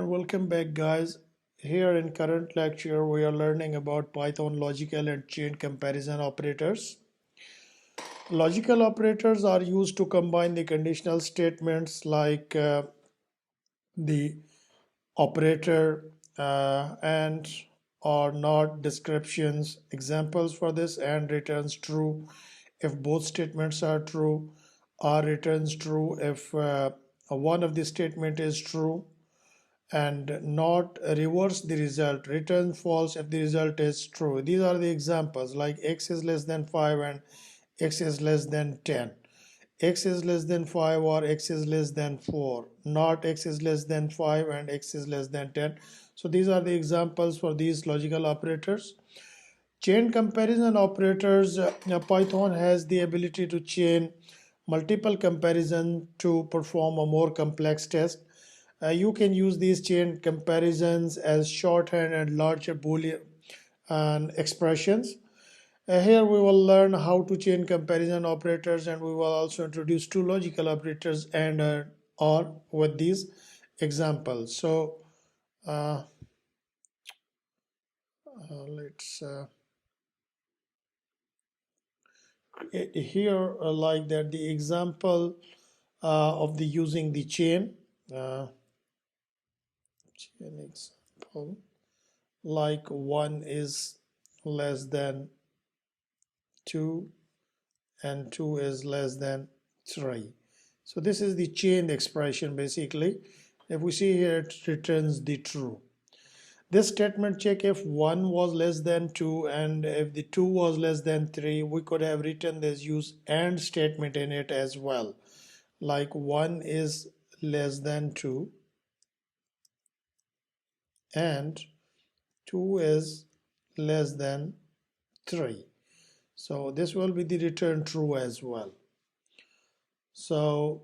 and welcome back, guys. Here in current lecture we are learning about Python logical and chain comparison operators. Logical operators are used to combine the conditional statements like the operator and or not descriptions. Examples for this: and returns true if both statements are true, or returns true if one of the statement is true, and not reverse the result, return false if the result is true. These are the examples like x is less than 5 and x is less than 10. X is less than 5 or x is less than 4, not x is less than 5 and x is less than 10. So these are the examples for these logical operators. Chain comparison operators, Python has the ability to chain multiple comparison to perform a more complex test. You can use these chain comparisons as shorthand and larger Boolean expressions. Here we will learn how to chain comparison operators, and we will also introduce two logical operators and or with these examples. So let's here like that the example of the using the chain example, like 1 is less than 2 and 2 is less than 3. So this is the chained expression. Basically, if we see here, it returns the true. This statement check if 1 was less than 2 and if the 2 was less than 3. We could have written this use AND statement in it as well, like 1 is less than 2 and 2 is less than 3. So this will be the return true as well. So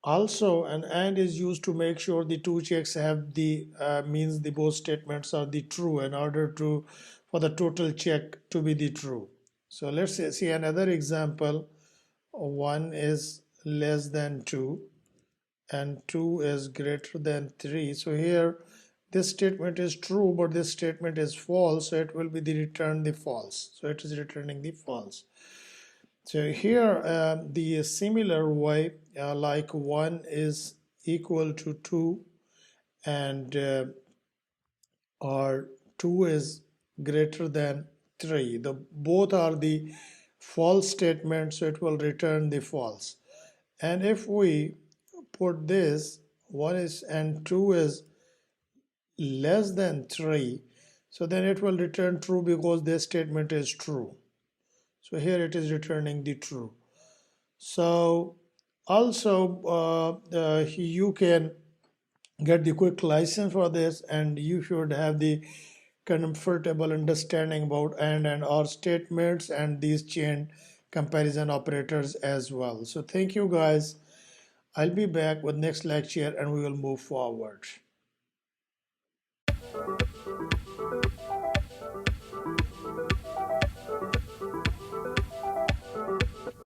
also an AND is used to make sure the two checks have the means the both statements are the true in order to for the total check to be the true. So let's see another example. 1 is less than 2 and 2 is greater than 3. So here this statement is true, but this statement is false, so it will be the return the false. So it is returning the false. So here the similar way, like 1 is equal to 2 and or 2 is greater than 3. The both are the false statements, so it will return the false. And if we put this 1 is and 2 is less than 3, so then it will return true because this statement is true. So here it is returning the true. So also you can get the quick license for this, and you should have the comfortable understanding about and or statements and these chain comparison operators as well. So thank you, guys. I'll be back with next lecture and we will move forward.